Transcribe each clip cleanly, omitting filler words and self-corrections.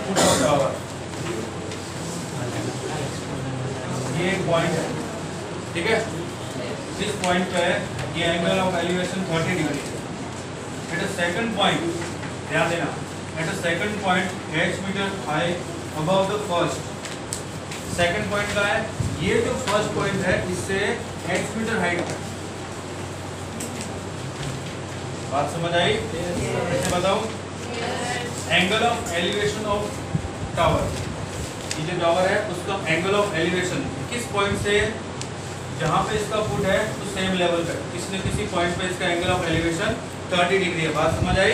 Foot of tower, ये एक point है, ठीक है। इस पॉइंट पे ये एंगल ऑफ एलिवेशन 30 डिग्री है। एट अ सेकंड पॉइंट, ध्यान देना, at a second point h metre high above the first. Second point का है, ये जो फर्स्ट पॉइंट है इससे h मीटर हाइट है। बात समझ आई? कैसे बताऊं? Angle of elevation of tower, ये जो टावर है उसका एंगल ऑफ एलिवेशन किस पॉइंट से, जहां पे इसका फुट है तो सेम लेवल पे किसी पॉइंट पे इसका एंगल ऑफ एलिवेशन 30 डिग्री है। बात समझ आई?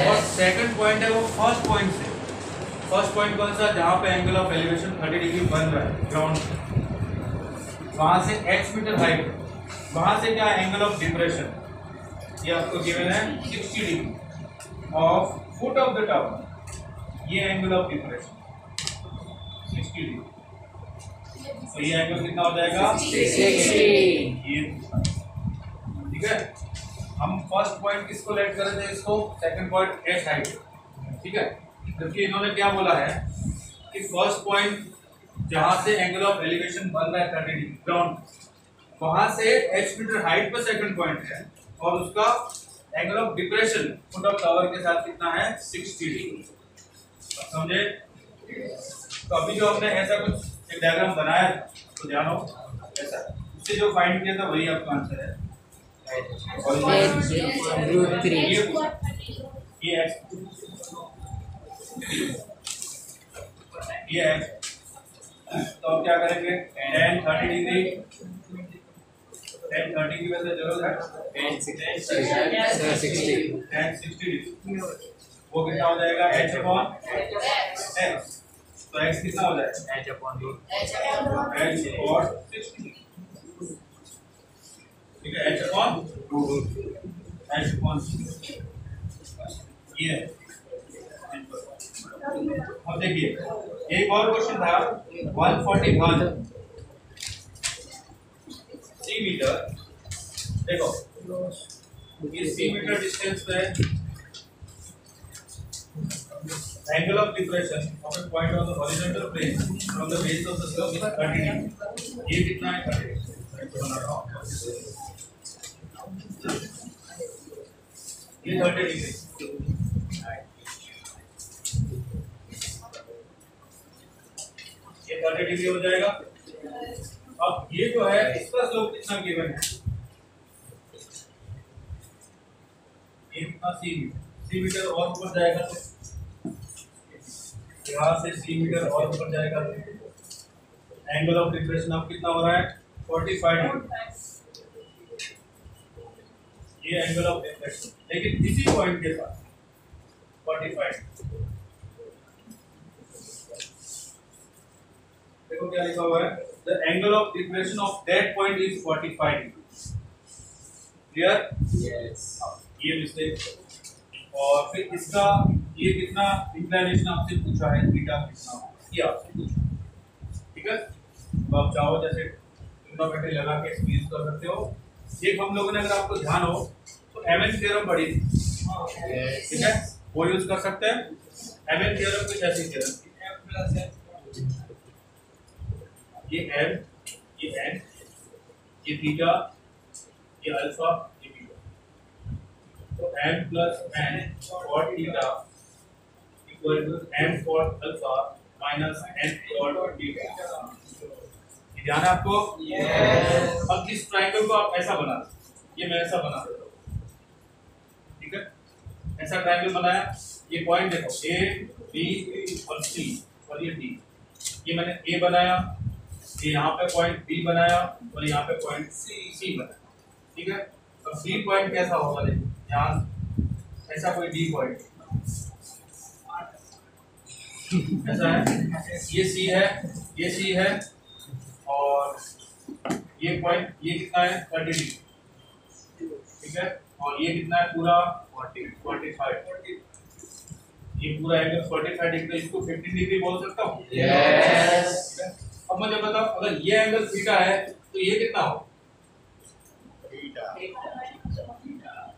और सेकंड पॉइंट है वो फर्स्ट पॉइंट से। फर्स्ट पॉइंट कौन सा, जहां पे एंगल ऑफ एलिवेशन 30 डिग्री बन रहा है ग्राउंड, वहां से h मीटर हाइट, वहां से क्या एंगल ऑफ डिप्रेशन, ये आपको गिवन है 60 degree of foot of the tower, ये एंगल ऑफ डिप्रेशन 60 डिग्री। तो ये एंगल कितना हो जाएगा? 60। ये ठीक है। हम फर्स्ट पॉइंट किसको लेट कर रहे थे, इसको, सेकंड पॉइंट h हाइट, ठीक है। जबकि इन्होंने क्या बोला है कि फर्स्ट पॉइंट जहां से एंगल ऑफ एलिवेशन बन रहा है 30 डिग्री ग्राउंड, वहां से h मीटर हाइट पर सेकंड पॉइंट है और उसका angle of depression foot of tower के साथ कितना है? 60 डिग्री। समझे? तो अभी जो हमने ऐसा कुछ एक डायग्राम बनाया तो ध्यान हो, ऐसा उससे जो फाइंड किया था वही आपका आंसर है। ये है, तो अब क्या करेंगे? tan 30 डिग्री, tan 30 की वजह से जरूरत है tan 60 डिग्री, वो कितना हो जाएगा? h upon x। तो x कितना हो जाएगा? h अपॉन 2 h और 60, ठीक है। h अपॉन 2 h अपॉन 60, ये। अब देखिए एक और क्वेश्चन था 141 सी मीटर। देखो ये सी मीटर डिस्टेंस पे angle of depression of a point on the horizontal plane from the base of the slope is 30 degree. ये कितना है? 30 ये 30 डिग्री, ये 30 डिग्री हो जाएगा। अब ये जो है इसका स्लोप कितना गिवन है? ये कितना? सी मीटर और ऊपर जाएगा तो यहाँ से सी मीटर और ऊपर जाएगा तो एंगल ऑफ डिप्रेशन अब कितना हो रहा है? 45 डिग्री। ये एंगल ऑफ डिप्रेशन, लेकिन इसी पॉइंट के साथ 45। देखो क्या लिखा हुआ है, the angle of depression of that point is 45 degree. Clear? Yes. ये मिस्टेक। और फिर इसका ये कितना इंक्लिनेशन आपसे पूछा है, थीटा कितना हो, ये आपसे पूछा, ठीक है। तो आप चाहो जैसे ट्रिग्नोमेट्री लगा के एक्सप्लेन कर सकते हो। एक हम लोगों ने, अगर आपको ध्यान हो तो एमएन थ्योरम पढ़ी थी, ठीक है, वो यूज कर सकते हैं। एमएन थ्योरम कुछ ऐसी थ्योरम, ये एम, ये एन, ये थीटा, ये अल्फा, ये बीटा। तो m प्लस n और theta equal to m for alpha minus n for beta. ध्यान है आपको? यस। अब इस ट्रायंगल को आप ऐसा बना, ये मैं ऐसा बना देता हूँ, ठीक है। ऐसा ट्रायंगल बनाया, ये पॉइंट देखो a b और c और ये d, ये मैंने a बनाया, ये यहाँ पे पॉइंट b बनाया और यहाँ पे पॉइंट c बनाया, ठीक है। अब b पॉइंट कैसा होगा? देखो यहाँ ऐसा कोई d पॉइंट ऐसा है, ये c है, ये c है और ये पॉइंट, ये कितना है? 30 डिग्री, ठीक है। और ये कितना है? पूरा 45। ये पूरा एंगल 45 डिग्री, इसको 15 डिग्री बोल सकता हूँ। यस। अब मुझे बताओ, अगर ये एंगल थीटा है तो ये कितना हो?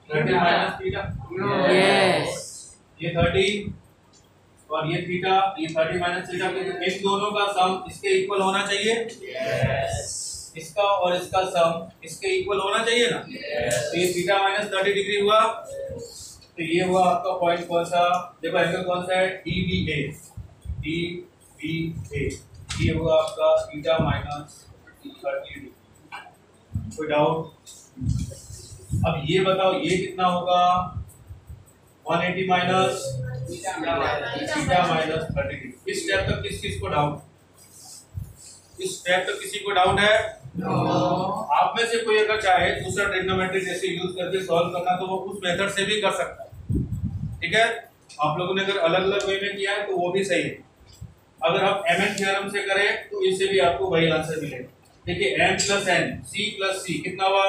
30 माइनस थीटा। यस। ये 30 और ये थीटा, ये 30 माइनस थीटा, इन दोनों का सम इसके इक्वल होना चाहिए। इसका और इसका सम इसके इक्वल होना चाहिए ना। तो ये थीटा माइनस 30 डिग्री हुआ, तो ये हुआ आपका पॉइंट कौन सा, देखो एंगल कौन सा है, DBA। ये हुआ आपका थीटा माइनस 30 डिग्री। कोई डाउट? अब ये बताओ ये कितना होगा, 180 माइनस थीटा माइनस 30 डिग्री। इस स्टेप तक किस को डाउट? इस स्टेप तक किसी को डाउट है? आप में से कोई अगर चाहे दूसरा ट्रिग्नोमेट्री जैसे यूज करके सॉल्व करना तो वो उस मेथड से भी कर सकता है, ठीक है। आप लोगों ने अगर अलग अलग वे में किया है तो वो भी सही है। अगर आप mn थ्योरम से करें तो इससे भी आपको वही आंसर मिलेगा। देखिए m plus n, c plus c कितना हुआ,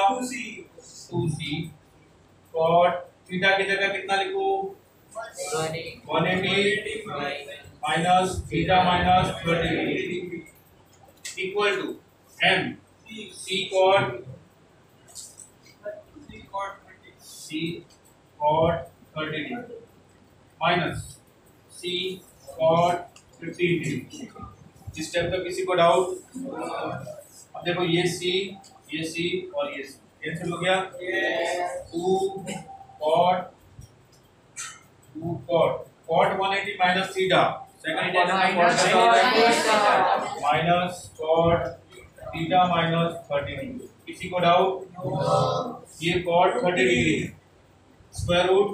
2c। cot थीटा की जगह कितना लिखो, 180 minus theta minus 30 equal to m c cot 30 minus c cot 15 degree. इस स्टेप तक किसी को डाउट? अब देखो ये c और ये c कैंसिल हो गया। 2 cot cot 180 माइनस थीटा, second minus cot theta minus 30 degree. किसी को डाउट? ये cot 30 डिग्री है, square root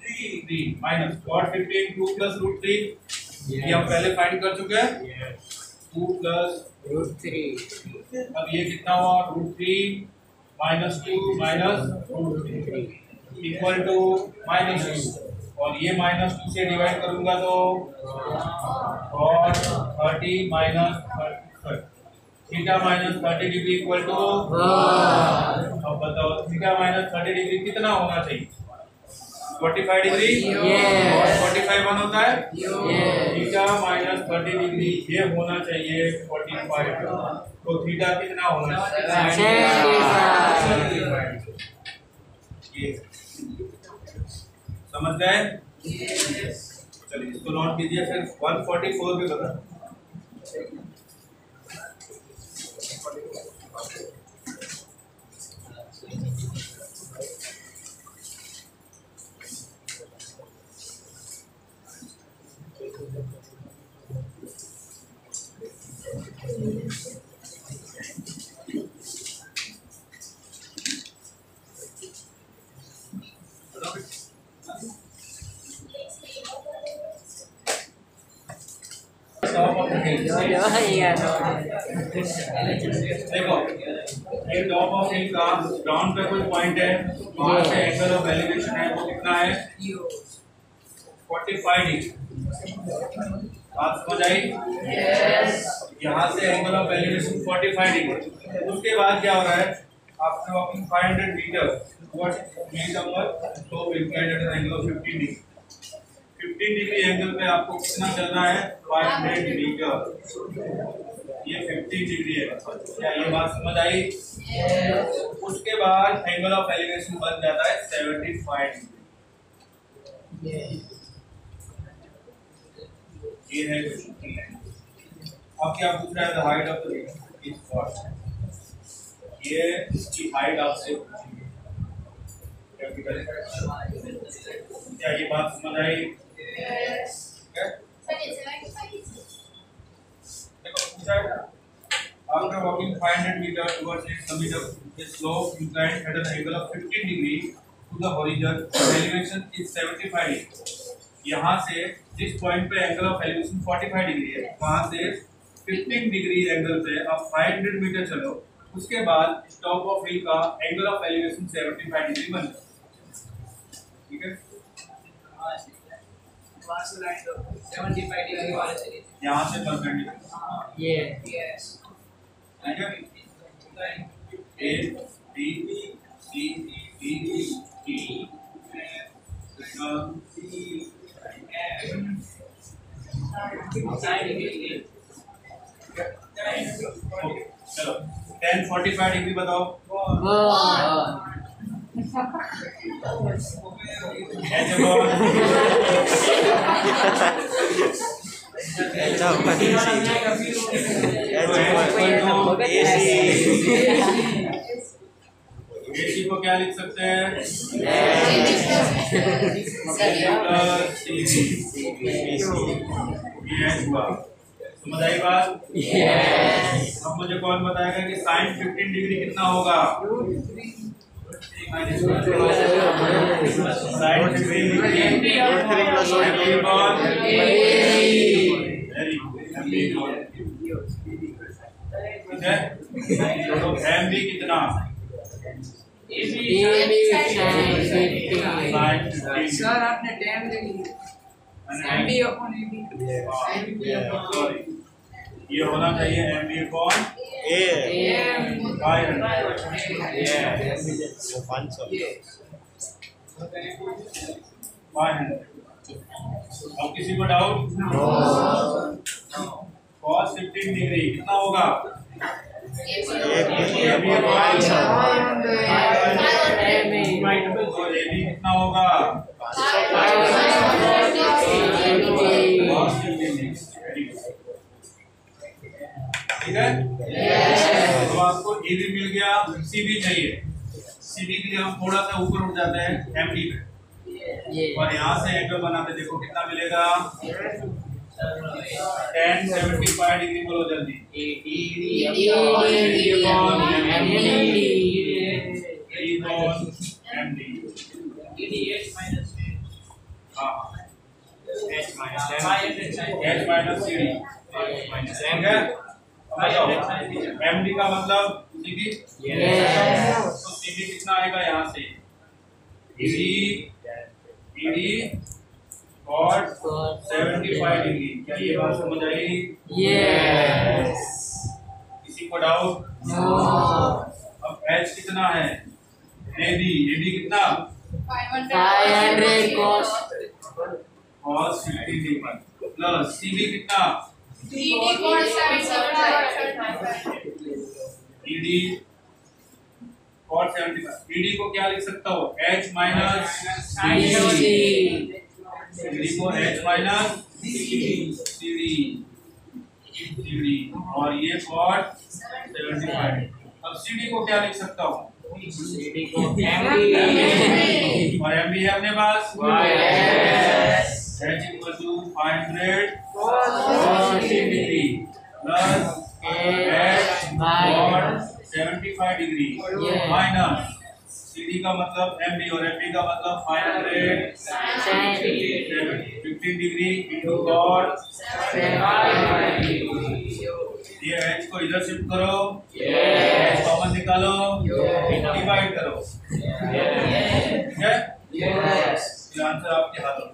3 minus cot 15 2 plus root 3, ये हम पहले फाइंड कर चुके हैं, 2 प्लस रूट 3। अब ये कितना हुआ, root 3 minus 2 minus root 3 equal to minus 2, और ये माइनस 2 से डिवाइड करूंगा तो cot 30 minus 30 theta minus 30 degree equal to. अब बताओ थीटा माइनस 30 डिग्री कितना होना चाहिए, 45 डिग्री। और 45 वन होता है, थीटा माइनस 30 डिग्री ये होना चाहिए 45। तो थीटा कितना होना चाहिए, ये समझ गए? चलिए इसको नोट कीजिए। फिर 144 भी बता, देखो ये टॉप ऑफ हिल का ग्राउंड पे कोई पॉइंट है, वहां से एंगल ऑफ एलिवेशन है वो कितना है, 45 डिग्री। बात समझ आई? यहाँ से एंगल ऑफ एलिवेशन 45 डिग्री। उसके बाद क्या हो रहा है, after walking 500 metre towards meet our slope inclined at an angle of 15 degree. 15 degree angle पे आपको कितना चलना है, 500 मीटर। ये 50 डिग्री है, क्या ये बात समझ आई? उसके बाद एंगल ऑफ एलिवेशन बन जाता है 75 डिग्री। ये है अब क्या पूछ रहा है, the height of the ring is what. ये इसकी हाइट आपसे क्या ये बात समझ आई? After walking 500 meters towards its summit, the slope inclined at an angle of 15 degree to the horizon. Elevation is 75 degree. यहाँ से जिस पॉइंट पे एंगल ऑफ एलिवेशन 45 डिग्री है, वहाँ से 15 डिग्री एंगल पे आप 500 मीटर चलो। उसके बाद टॉप ऑफ हिल का एंगल ऑफ एलिवेशन 75 डिग्री बन जाए, ठीक है। यहाँ से परपेंडिकुलर ये ठीक है, A B C D E चलो 10 45 डिग्री बताओ। AC को क्या लिख सकते हैं? समझ आई बात? अब मुझे कौन बताएगा कि sin 15 डिग्री कितना होगा? sin 15 डिग्री तो MB कितना? सर आपने टाइम ले लिया। ये होना चाहिए MB अपॉन A 500। अब किसी को डाउट? cos 15 डिग्री कितना होगा? AB कितना होगा? ठीक है। तो आपको AB मिल गया, CB चाहिए। CB के लिए हम थोड़ा सा ऊपर उठ जाते हैं MD पे और यहाँ से एंगल बनाते, देखो कितना मिलेगा? tan 75 degree. बोलो जल्दी। MD का मतलब CB। तो CB कितना आएगा यहाँ से? ED और 75 डिग्री। क्या ये बात समझ आई? किसी को डाउट? अब H कितना है? AB कितना? 500 cos cos 15 degree plus CB कितना? ED cos 75। ED को क्या लिख सकता हो? H माइनस CD को H माइनस CD और ये cos 75। अब CD को क्या लिख सकता हूँ? CD को और MB है अपने पास। H equal to 500 cos degree plus H cos 75 degree minus CD का मतलब MB और MB का मतलब 15 डिग्री इंटू cos 75। ये H को इधर शिफ्ट करो, H कॉमन निकालो, डिवाइड करो। ठीक है? ये आंसर आपके हाथों में।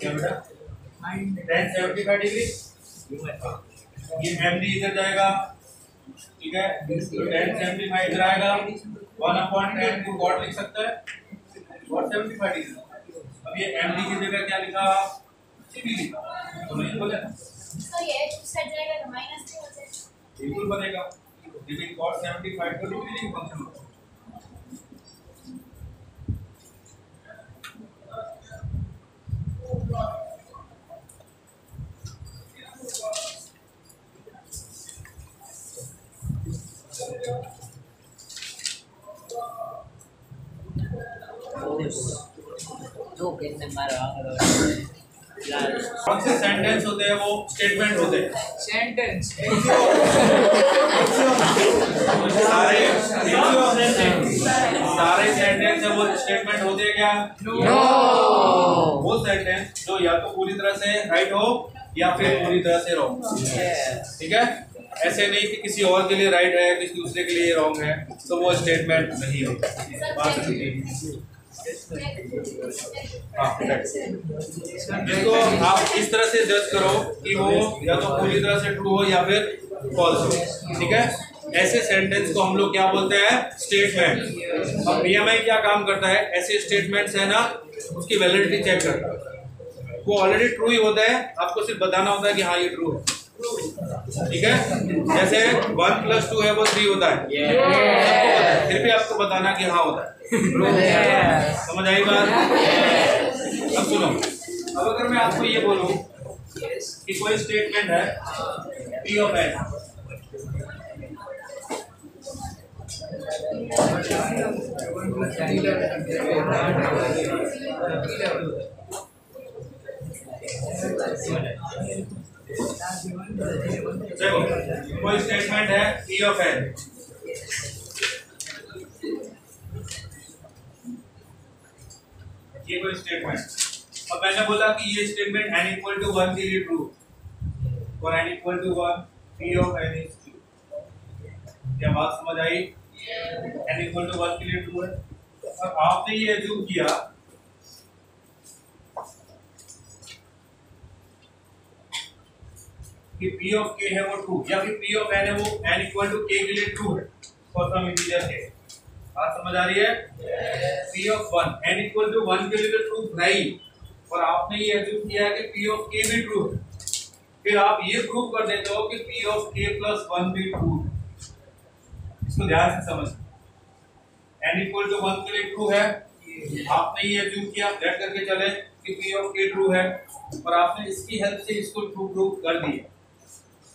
क्या बेटा? tan 75 degree. ये MD इधर जाएगा, ठीक है? तो tan 75 इधर आएगा, 1/10 को cot लिख सकता है, cot 75 डिग्री। अब ये MD की जगह क्या लिखा? CB लिखा। तो नहीं बोले ना? बिल्कुल बनेगा, लेकिन cot 75 तो डिग्री नहीं फंक्शन होता। कौन से सेंटेंस होते हैं वो स्टेटमेंट होते हैं? सेंटेंस सारे सेंटेंस है वो स्टेटमेंट होते हैं क्या? नो। वो सेंटेंस जो या तो पूरी तरह से राइट हो या फिर पूरी तरह से रॉन्ग। ठीक है, ऐसे नहीं कि किसी और के लिए राइट है किसी दूसरे के लिए रॉन्ग है तो वो स्टेटमेंट नहीं होता। इसको आप इस तरह से जज करो कि वो या तो पूरी तरह से ट्रू हो या फिर फॉल्स हो। ठीक है, ऐसे सेंटेंस को हम लोग क्या बोलते हैं? स्टेटमेंट। अब PMI क्या काम करता है? ऐसे स्टेटमेंट्स है ना, उसकी वैलिडिटी चेक करता है। वो ऑलरेडी ट्रू ही होता है, आपको सिर्फ बताना होता है कि हाँ ये ट्रू है। ठीक है, जैसे 1 + 2 है वो 3 होता है, सबको पता है, फिर भी आपको बताना कि हाँ होता है। समझ आई बात? अब सुनो, अब अगर मैं आपको ये बोलूं कि कोई स्टेटमेंट है P of n, देखो कोई स्टेटमेंट है P of n, ये कोई स्टेटमेंट, अब मैंने बोला कि ये स्टेटमेंट n = 1 के लिए ट्रू, और n = 1 P of n is true। क्या बात समझ आई? n = 1 के लिए ट्रू है, और आपने ये एज्यूम किया कि P of k है वो ट्रू, या फिर P of n है वो n = k के लिए ट्रू है फॉर सम इंटीजर k। बात समझ आ रही है? P of 1 n = 1 के लिए तो ट्रू नहीं, और आपने ये एज्यूम किया कि P of k भी ट्रू है, फिर आप ये प्रूव कर देते हो कि P of k + 1 भी ट्रू है। इसको ध्यान से समझ, n = 1 के लिए ट्रू है, आपने ये एज्यूम किया, लेट करके चले कि P of k ट्रू है, और आपने इसकी हेल्प से इसको ट्रू प्रूव कर दिया।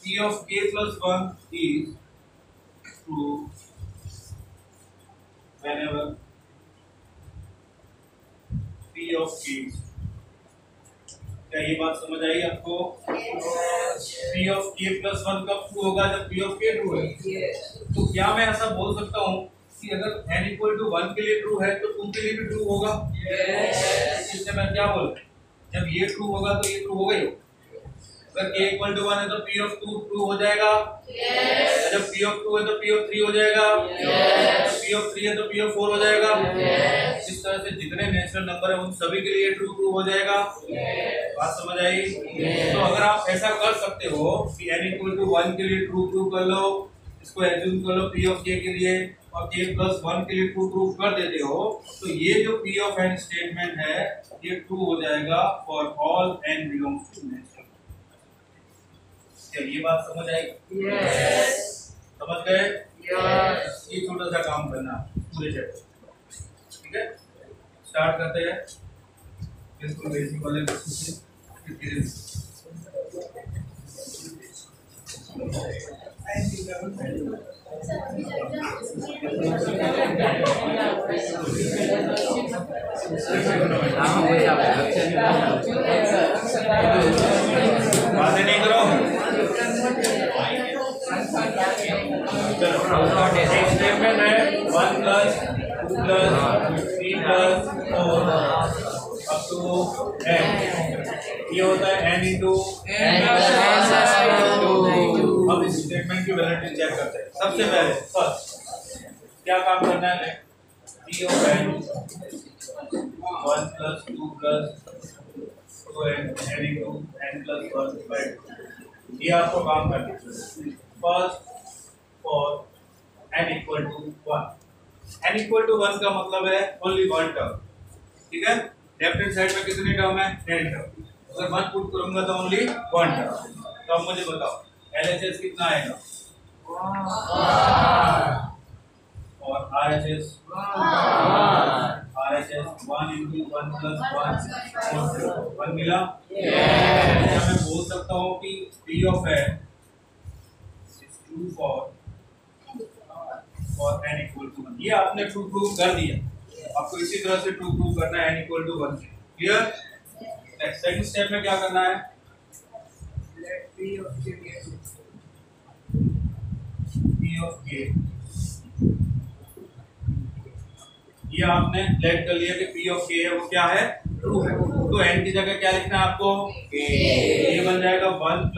P of k + 1 is true whenever P of k। क्या ये बात समझ आई आपको? P of k + 1 कब ट्रू होगा? जब P of k ट्रू है। तो क्या मैं ऐसा बोल सकता हूँ कि अगर n = 1 के लिए ट्रू है तो 2 के लिए भी ट्रू होगा? इससे मैं क्या बोल, जब ये ट्रू होगा तो ये ट्रू होगा ही। अगर k = 1 है तो P of 2 ट्रू हो जाएगा, जब P of 2 है तो P of 3 हो जाएगा, जब P of 3 है तो P of 4 हो जाएगा। इस तरह से जितने नेचुरल नंबर है उन सभी के लिए ट्रू हो जाएगा। बात समझ आई? तो अगर आप ऐसा कर सकते हो कि n = 1 के लिए ट्रू प्रूव कर लो, इसको एज्यूम कर लो P of k के लिए, और k + 1 के लिए ट्रू प्रूव कर देते हो, तो ये जो P of n स्टेटमेंट है ये ट्रू हो जाएगा for all n belongs to natural. क्या ये बात समझ आई? समझ गए? ये छोटा सा काम करना पूरे चैप्टर, ठीक है? स्टार्ट करते हैं बिल्कुल बेसिक वाले क्वेश्चन से। बातें नहीं करो, एक स्टेटमेंट है 1 + 2 + 3 + 4 up to n, ये होता है n × अब इस स्टेटमेंट की वैलिडिटी चेक करते हैं। सबसे पहले फर्स्ट क्या काम करना है, P of n 1 + 2 + 2n × n + 1, ये आपको काम करना है। फर्स्ट फॉर n = 1, n = 1 का मतलब है ओनली 1 टर्म, ठीक है? लेफ्ट हैंड साइड में कितने टर्म है? 10 टर्म। अगर 1 पुट करूंगा तो ओनली 1 टर्म। तो अब मुझे बताओ LHS कितना आएगा? और RHS 1 × 1 + 1 मिला। क्या मैं बोल सकता हूँ कि P of n is true for n = 1? ये आपने ट्रू प्रूव कर दिया, आपको इसी तरह से ट्रू प्रूव करना है n = 1। Clear? Next second step में क्या करना है? P of k, ये आपने लेट कर लिया कि P of k है वो क्या है? ट्रू है। तो n की जगह क्या लिखना है आपको? ये बन जाएगा 1 +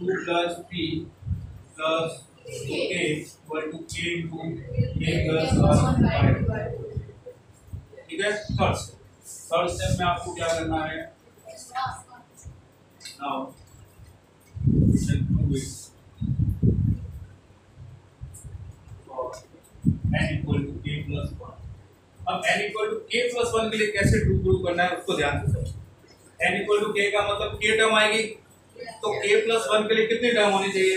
2 + 3 + 2k = k × k + 1। ठीक है? थर्ड स्टेप में आपको क्या करना है? Now n = k + 1। अब n = k + 1 के लिए कैसे ट्रू प्रूव करना है उसको ध्यान से समझो। n = k का मतलब k टर्म आएगी, तो k+1 के लिए कितनी टर्म होनी चाहिए?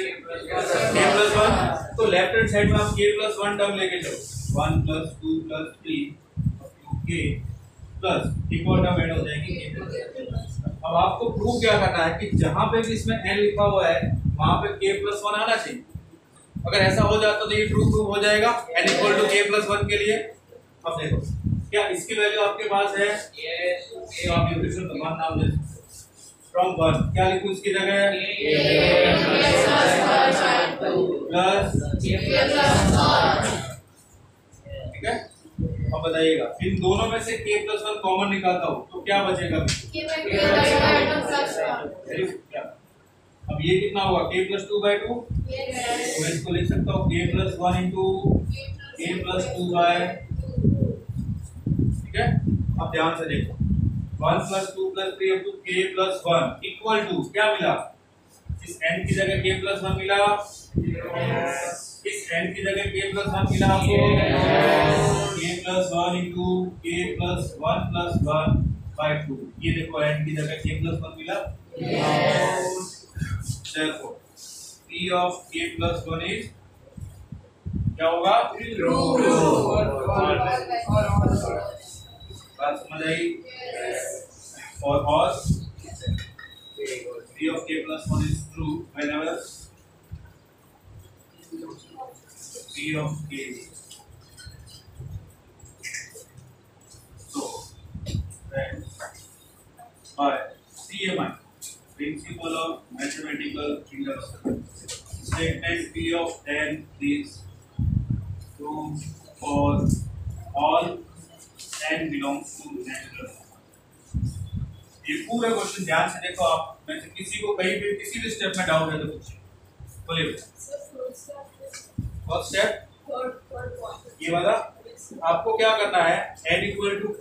k+1। तो लेफ्ट हैंड साइड में आप k+1 टर्म लेके चलो, 1 + 2 + 3 k प्लस एक और टर्म ऐड हो जाएगी k+1। अब आपको प्रूव क्या करना है कि जहां पे भी इसमें n लिखा हुआ है वहां पे k+1 आना चाहिए। अगर ऐसा हो जाता तो ये ट्रू प्रूव हो जाएगा n = k+1 के लिए। अब देखो क्या इसकी वैल्यू आपके पास है? ये आप ये क्वेश्चन भगवान नाम दे फ्रॉम 1 क्या लिखूं इसकी जगह? प्लस ठीक है। अब बताइएगा इन दोनों में से k+1 कॉमन निकालता हूं तो क्या बचेगा? अब ये कितना होगा? k+2/2। तो मैं इसको लिख सकता हूँ k+1 × k+2/2। ठीक है। अब ध्यान से देखो 1 + 2 + 3 * k+1 = क्या मिला? इस n की जगह k+1 मिला, इस n की जगह k+1 मिला आपको, k+1 × k+1 + 1/2। ये देखो n की जगह k+1 मिला। Therefore, P of k+1 is क्या होगा? ट्रू। बात समझ आई? और P of k+1 is true whenever P of k. So, friends, by CMI, Principle of Mathematical Induction, statement P of n is true for all n belongs to natural number। ये पूरा question ध्यान से देखो आप, में से किसी को कहीं भी किसी भी स्टेप में डाउट है तो पूछिए। बोलिए बेटा। फर्स्ट स्टेप ये वाला आपको क्या करना है? n =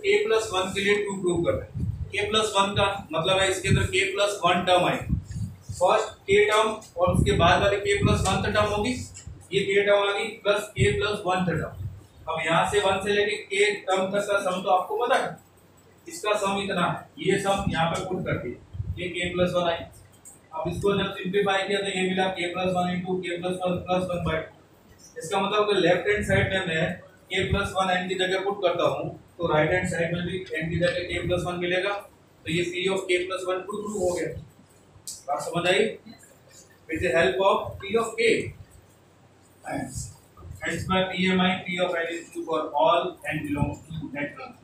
k+1 के लिए ट्रू प्रूव करना है। k+1 का मतलब है इसके अंदर k+1 टर्म आएगी। फर्स्ट k टर्म और उसके बाद वाले k+1 टर्म होगी, ये k टर्म आ गई प्लस k+1 टर्म। अब यहाँ से 1 से लेके k टर्म तक का सम तो आपको पता है, इसका सम इतना है, ये सम यहाँ पे पुट कर दिए, ये k+1 आई। अब इसको जब सिंपलीफाई किया तो ये मिला k+1 × k+1 + 1/2। इसका मतलब कि लेफ्ट हैंड साइड में मैं k+1 n की जगह पुट करता हूँ तो राइट हैंड साइड में भी n की जगह k+1 मिलेगा। तो ये P of k+1 ट्रू हो गया। बात समझ आई? With the help of P of k, hence by PMI P of n is true for all n belongs to natural number।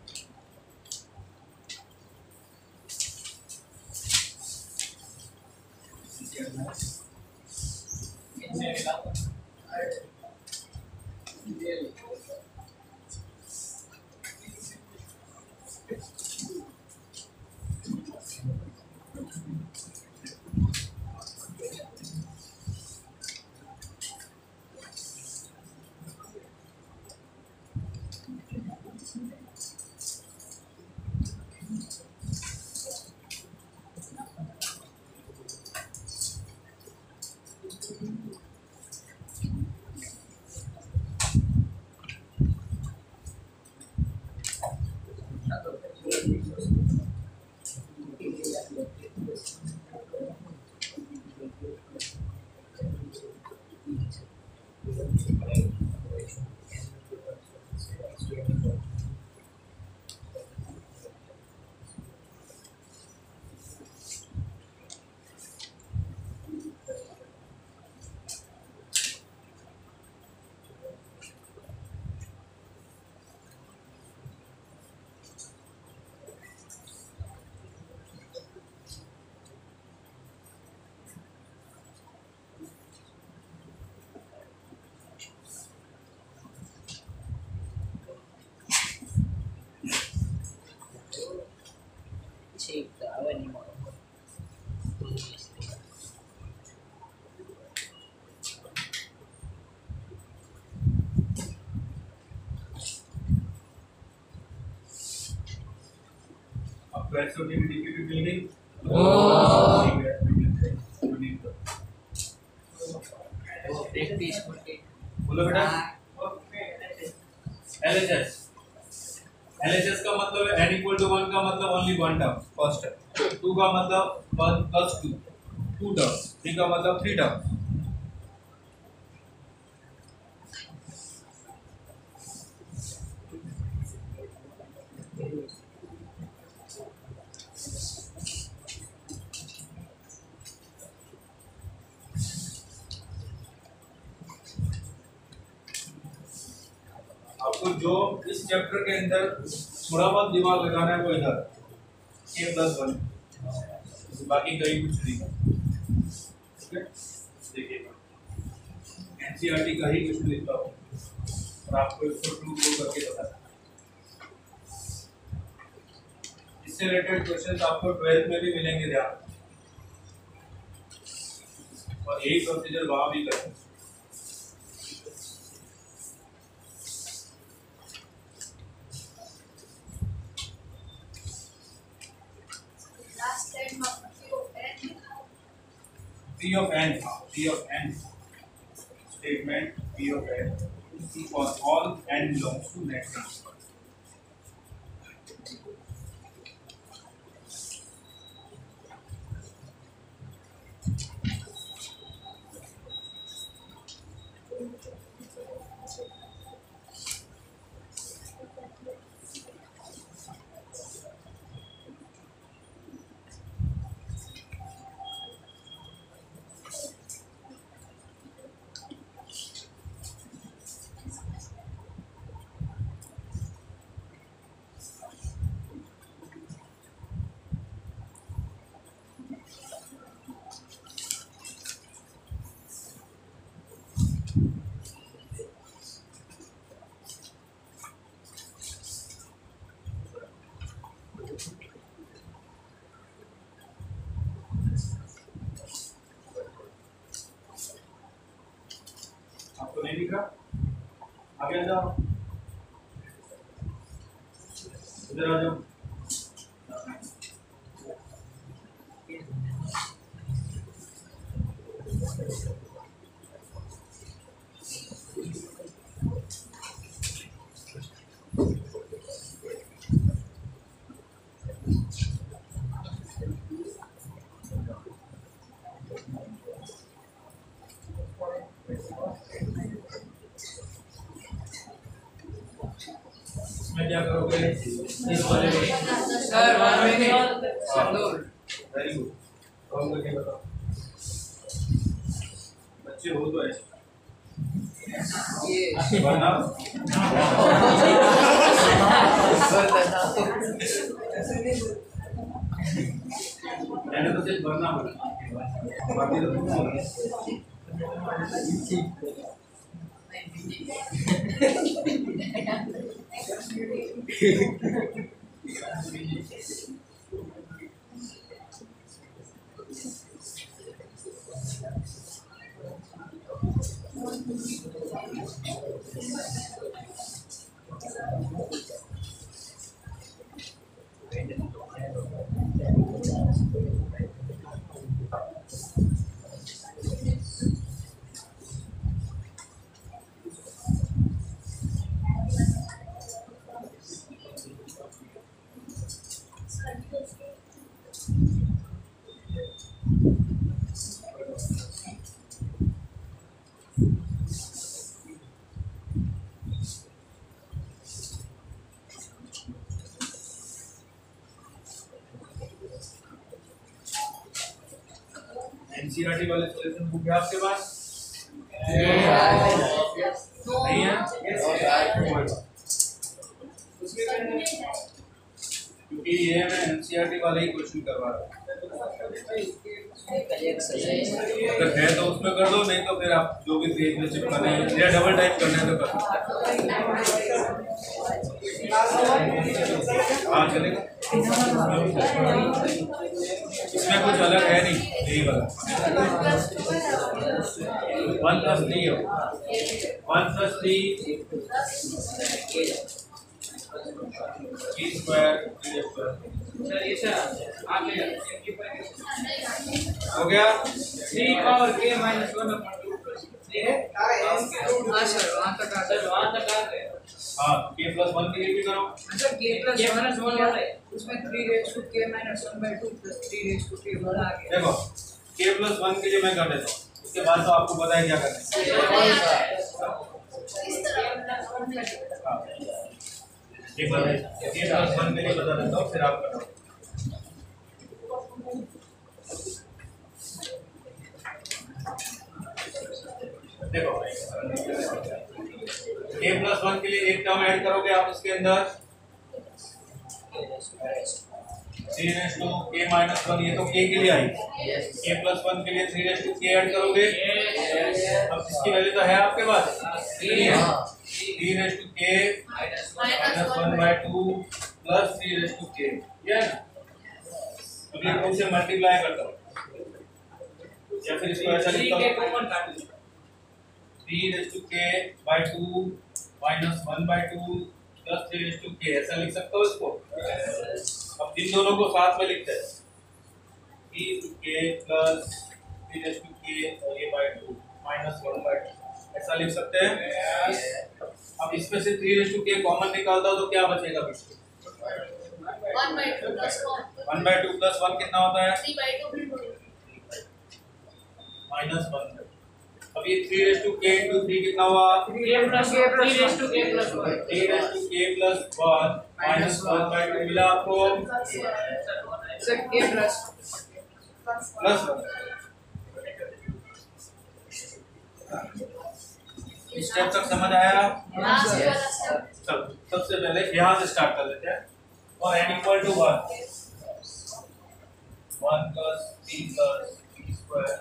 बोलो बेटा। LHS का मतलब है n = 1 का मतलब only one term first term, 2 का मतलब 1 + 2, 2 टर्म्स, डी का मतलब 3 टर्म्स। आपको जो इस चैप्टर के अंदर थोड़ा बहुत दिमाग लगाना है वो इधर k+1, बाकी कहीं कुछ नहीं। ठीक है, देखिएगा एनसीईआरटी का ही क्वेश्चन लिखता हूँ और आपको इसको प्रूव करके बताना। इससे रिलेटेड क्वेश्चन आपको 12th में भी मिलेंगे ध्यान, और यही प्रोसीजर वहां भी करें। P of n statement P of n for all n belongs to net transfer। आपको नहीं दिख रहा? आगे आ जाओ, इधर आ जाओ। इसमें क्या करोगे? इस वाले में सर 1 मिनट संदूर। वेरी गुड, कौन करके बताओ, बच्चे हो तो ऐसे ये वरना मैंने तो सिर्फ वरना बोला, बाकी तो कुछ नहीं। एनसीईआरटी वाले सॉल्यूशन बुक है आपके पास? नहीं है? क्योंकि ये मैं एनसीईआरटी वाले ही क्वेश्चन करवा रहा हूँ। अगर है तो उसमें कर दो, नहीं तो फिर आप जो भी पेज में चिपकाने हैं या डबल टाइप करना है तो कर दो। हाँ चलेगा, इसमें कुछ अलग है नहीं, यही वाला 1+3 है, 1+3 e² हो गया। 3 और k - 1/2 हाँ सर वहाँ तक आ गए। हाँ k+1 के लिए भी करो। अच्छा k+1 उसमें 3 raised to k - 1/2 + 3 raised to k बढ़ा गया। देखो k प्लस 1 के लिए मैं कर देता हूँ, उसके बाद तो आपको पता है क्या करना है। एक बार k प्लस 1 के लिए बता देता हूँ, फिर आप बताओ। देखो a प्लस 1 के लिए एक टर्म ऐड करोगे आप उसके अंदर 3 रेज़ टू k माइनस 1, ये तो k के लिए आई। k प्लस 1 के लिए 3 रेज़ टू k ऐड करोगे, अब इसकी वैल्यू तो है आपके पास 3 raise to k minus 1/2 plus 3 raise to k, ये है ना। अब ये 2 से मल्टीप्लाई करता हूँ या फिर इसको ऐसा लिखता हूँ 3 raise to k by 2 minus 1/2 plus 3 raise to k, ऐसा लिख सकते हो इसको। अब इन दोनों को साथ में लिखते हैं 3 to k plus 3 raise to k और ये by 2 माइनस 1/2, ऐसा लिख सकते हैं। अब इसमें से 3 रेज़ टू k कॉमन निकालता हो तो क्या बचेगा पीछे? 1/2 प्लस 1/2 प्लस 1 कितना होता है? 3/2 माइनस 1। अब ये 3 रेज़ टू k into 3 कितना हुआ? 3 raise to k plus 1 3 raise to k plus 1 minus 1/2 मिला आपको sir k plus plus 1। Step तक समझ आया? चलो सबसे पहले यहाँ से स्टार्ट कर लेते हैं। और n equal to 1 plus 3 plus 3 square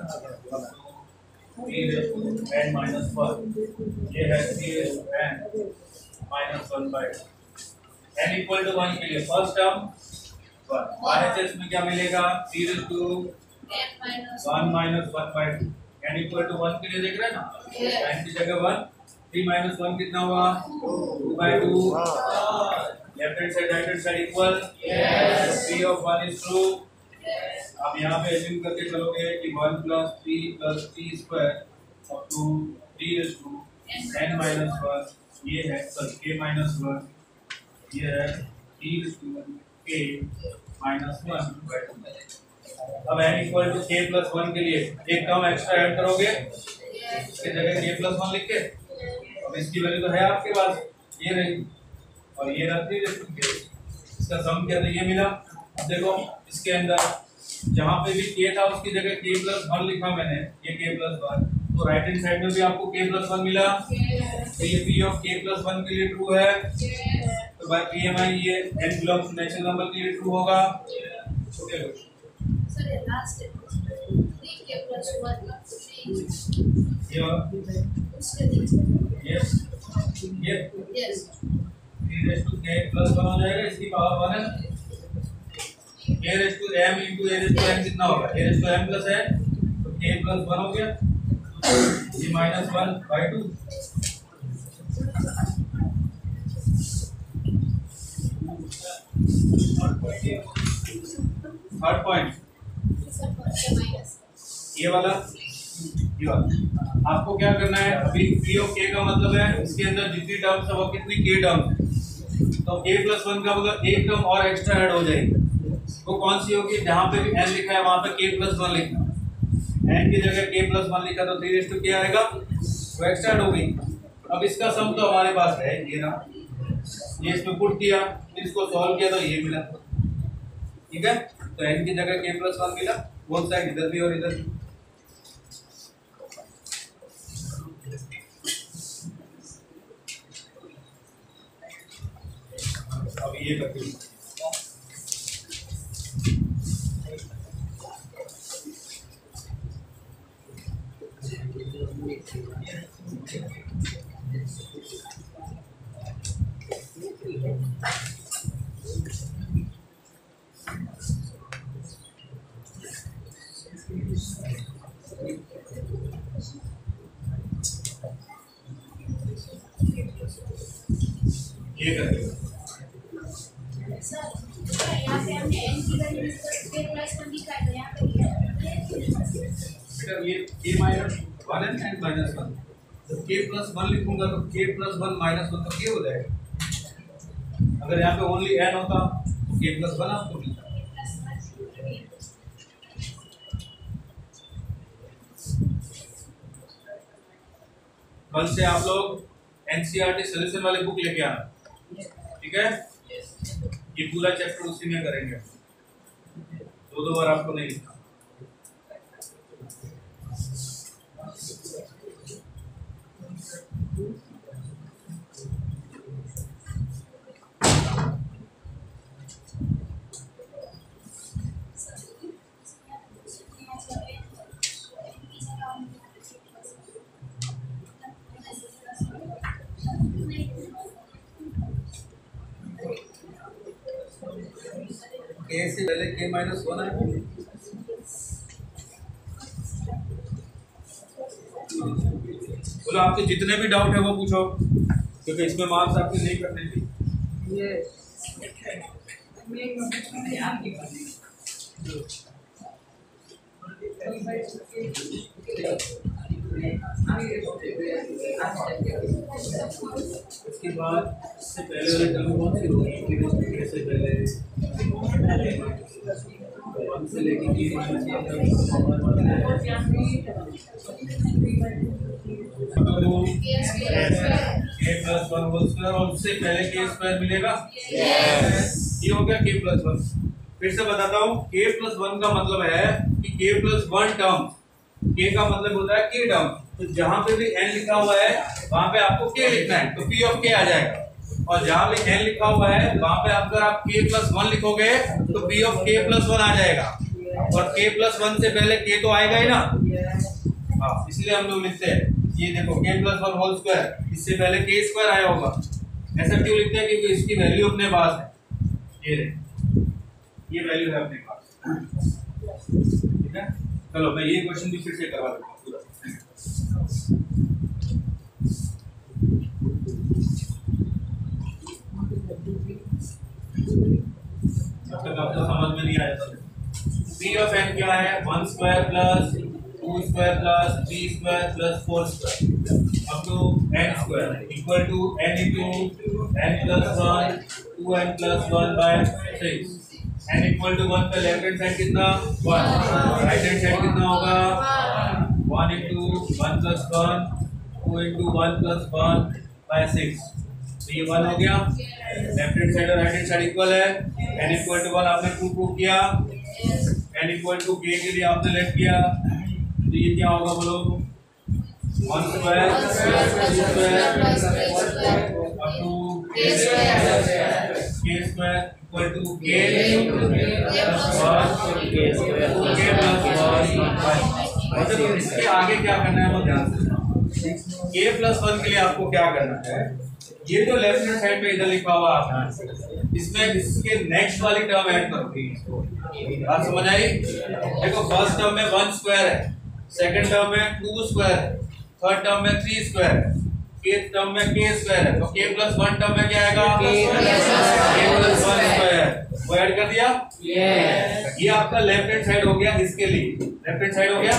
3 raise to n minus 1, ये है 3 raise to n minus 1/2। n equal to 1 के लिए फर्स्ट टर्म 1, RHS में क्या मिलेगा? 3 raise to 1 minus 1/2। n equal to 1 के लिए देख रहे हैं ना, n की जगह 1, 3 माइनस 1 कितना हुआ? 2/2। Left hand side right hand side equal, P of 1 is true। आप यहाँ पे एज्यूम करके चलोगे कि 1 plus 3 plus 3 square up to 3 raise to n minus 1, ये है सॉरी k माइनस 1, ये है 3 रेज़ टू k माइनस 1/2। अब n equal to k plus 1 के लिए एक टर्म एक्स्ट्रा ऐड करोगे, इसके जगह k प्लस 1 लिख के, अब इसकी वैल्यू तो है आपके पास, ये रही और ये रहा 3 रेज़ टू k, इसका सम क्या था? ये मिला। अब देखो इसके अंदर जहाँ पे भी k था उसकी जगह k प्लस 1 लिखा मैंने, ये k प्लस 1, तो राइट हैंड साइड में भी आपको k प्लस 1 मिला, तो ये p ऑफ k प्लस 1 के लिए ट्रू है, तो बाय PMI ये n belongs to natural number के लिए ट्रू होगा। ओके सर ये लास्ट है 3k प्लस 1 ये yes 3 raise to k plus 1 हो जाएगा, इसकी पावर 1 है। a raise to m into a raise to m कितना होगा? a raise to m plus n, तो k प्लस 1 हो गया, ये माइनस 1/2। थर्ड पॉइंट ये वाला आपको क्या करना है? अभी p ऑफ k का मतलब है इसके अंदर जितनी टर्म्स है वो कितनी k टर्म्स है, तो k प्लस 1 का मतलब एक टर्म और एक्स्ट्रा ऐड हो जाएगी। वो कौन सी होगी? जहाँ पे भी n लिखा है वहाँ पे k प्लस 1 लिखना, n की जगह k प्लस 1 लिखा तो 3 रेज़ टू k आएगा, वो एक्स्ट्रा ऐड हो गई। अब इसका सम तो हमारे पास है, ये ना, ये इसमें पुट किया, इसको सॉल्व किया तो ये मिला, ठीक है। तो n की जगह k प्लस 1 मिला, बोथ साइड इधर भी और इधर भी। अब ये करते हैं ये करते हैं यहाँ पे हमने n की वैल्यू k प्लस 1 लिखा है, यहाँ पे बेटा ये k माइनस 1 है n माइनस 1, तो k प्लस 1 लिखूंगा तो k प्लस 1 माइनस 1 तो k हो जाएगा। अगर यहाँ पे ओनली n होता तो k प्लस 1 आपको मिलता। कल से आप लोग एनसीईआरटी सॉल्यूशन वाले बुक लेके आना, ठीक है? ये पूरा चैप्टर उसी में करेंगे, दो बार आपको नहीं लिखना। के से पहले के माइनस 1 है। बोलो आपके जितने भी डाउट है वो पूछो, क्योंकि इसमें मार्क्स आपके नहीं करने थे। इसके बाद इससे पहले वाले टर्म कौन सी होगी? इससे पहले 1 से लेके के प्लस 1 होल स्क्वायर, और उससे पहले के स्क्वायर मिलेगा। ये हो गया के प्लस 1। फिर से बताता हूँ, के प्लस 1 का मतलब है कि के प्लस 1 टर्म, के का मतलब होता है के टर्म, तो जहां पे भी n लिखा हुआ है वहां पे आपको k लिखना है, तो p ऑफ k आ जाएगा। और जहां पे n लिखा हुआ है वहां पे अगर आप k प्लस 1 लिखोगे तो p ऑफ k प्लस 1 आ जाएगा, और k प्लस 1 से पहले k तो आएगा ही ना। हाँ, इसलिए हम लोग लिखते हैं, ये देखो k प्लस 1 होल स्क्वायर, इससे पहले k स्क्वायर आया होगा। ऐसा क्यों लिखते हैं? क्योंकि इसकी वैल्यू अपने पास है, ये वैल्यू है अपने पास, ठीक है? चलो मैं ये क्वेश्चन भी फिर से करवा देता हूँ पूरा। जब तक आपको समझ में नहीं आया था, p ऑफ n क्या है? 1 square plus 2 square plus 3 square plus 4 square up to n square equal to n into n plus 1 2n plus 1 by 6। n equal to 1 पे लेफ्ट हैंड साइड कितना? 1, राइट हैंड साइड कितना होगा? 1 into 1 plus 1 2 into 1 plus 1 by 6। तो ये 1 हो गया, left hand side और right hand side equal है। n इक्वल टू 1 आपने प्रूव किया, n इक्वल टू k के लिए आपने लेट किया, तो ये क्या होगा बोलो? 1 square plus 2 square up to k square equal to k plus 1 मतलब इसके आगे क्या करना है वो ध्यान से सुनो। k प्लस 1 के लिए आपको क्या करना है? ये जो लेफ्ट हैंड साइड पे इधर लिखा हुआ है इसमें इसके नेक्स्ट वाली टर्म ऐड करो। बात समझ आई? देखो फर्स्ट टर्म में 1 स्क्वायर है, सेकंड टर्म में 2 स्क्वायर है, थर्ड टर्म में 3 स्क्वायर है, केथ टर्म में k स्क्वायर है, तो k प्लस 1 टर्म में क्या आएगा? k plus 1 square. वो ऐड कर दिया? ये आपका लेफ्ट हैंड साइड हो गया, इसके लिए लेफ्ट हैंड साइड हो गया।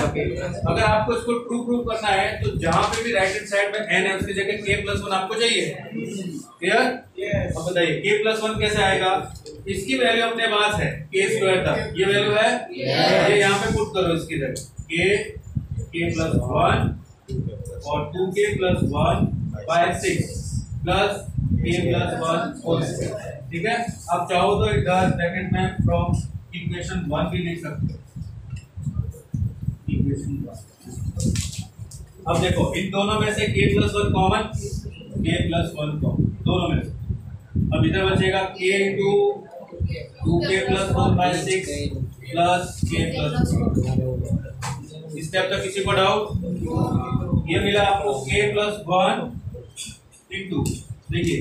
अगर आपको इसको ट्रू प्रूव करना है तो जहां पे भी राइट हैंड साइड में n है उसकी जगह k प्लस 1 आपको चाहिए। क्लियर? अब बताइए k प्लस 1 कैसे आएगा? इसकी वैल्यू अपने पास है k स्क्वायर तक, ये वैल्यू है, ये यहाँ पे पुट करो इसकी जगह k प्लस 1 और 2k plus 1 by 6 plus k plus 1 whole square. ठीक है? आप चाहो तो इधर ब्रैकेट में फ्रॉम इक्वेशन 1 भी लिख सकते हो, इक्वेशन 1। अब देखो इन दोनों में से k plus 1 common, k plus 1 common दोनों में से। अब इधर बचेगा k into 2k plus 1 by 6 plus k plus 1। इस स्टेप तक किसी को डाउट? ये मिला आपको k प्लस 1 इंटू, देखिए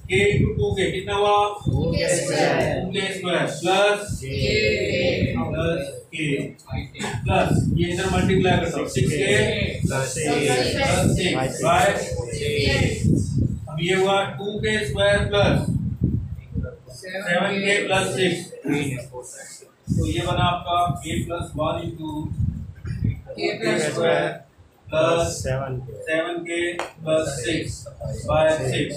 k इंटू 2k कितना हुआ? 2k square plus k plus ये इधर मल्टीप्लाई करता हूँ 6k प्लस 6 बाय 6। अब ये हुआ 2k square plus 7k plus 6, तो ये बना आपका k plus 1 into k square plus 7k plus 6 by 6।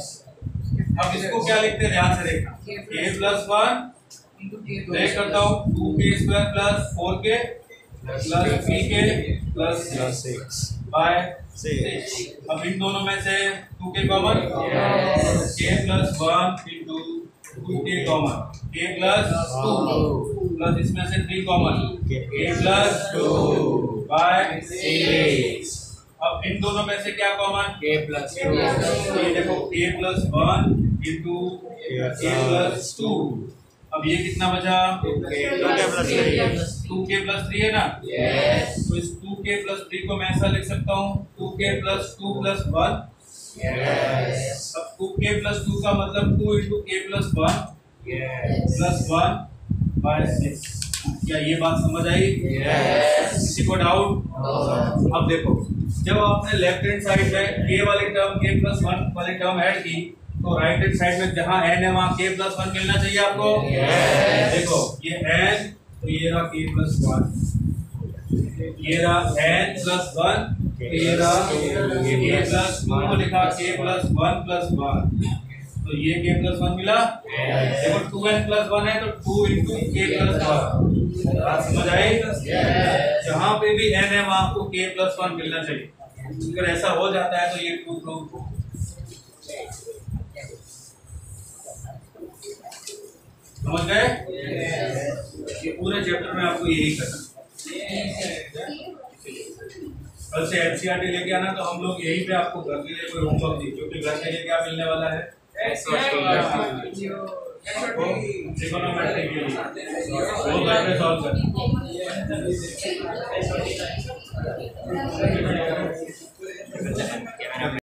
अब इसको क्या लिखते हैं ध्यान से देखना, k प्लस 1 ब्रेक करता हूँ 2k square plus 4k plus 3k plus 6 by 6। अब इन दोनों में से 2k common, k plus 1 into 2k common, k plus 2 plus इसमें से 3 कॉमन, k प्लस 2 बाय 6। अब इन दोनों में से क्या कॉमन, k प्लस 2। ये देखो k plus 1 into k plus 2। अब ये कितना बचा, 2k प्लस 3 है ना, तो इस 2k प्लस 3 को मैं ऐसा लिख सकता हूँ 2k प्लस 2 प्लस 1। अब 2k प्लस 2 का मतलब 2 into k plus 1 plus 1 by 6। क्या ये बात समझ आई? किसी को डाउट? अब देखो, जब आपने लेफ्ट हैंड साइड में k वाली टर्म k प्लस 1 वाली टर्म ऐड की, तो राइट हैंड साइड में जहां n है वहां k प्लस 1 मिलना चाहिए आपको। देखो ये n, तो ये रहा k प्लस 1, ये रहा n प्लस 1, ये रहा k प्लस 2 को लिखा k प्लस 1 प्लस 1, तो ये k प्लस 1 मिला। देखो 2n प्लस 1 है तो 2 इंटू k प्लस 1। बात समझ आई? जहां पे भी n है वहां आपको k प्लस 1 मिलना चाहिए। अगर ऐसा हो जाता है तो ये ट्रू प्रूफ। समझ गए? ये पूरे चैप्टर में आपको यही करना। कल से एनसीईआरटी लेके आना, तो हम लोग यहीं पे आपको घर के लिए कोई होमवर्क दी, क्योंकि घर के लिए क्या मिलने वाला है, ट्रिगोनोमेट्री के लिए वो घर पे सॉल्व करना।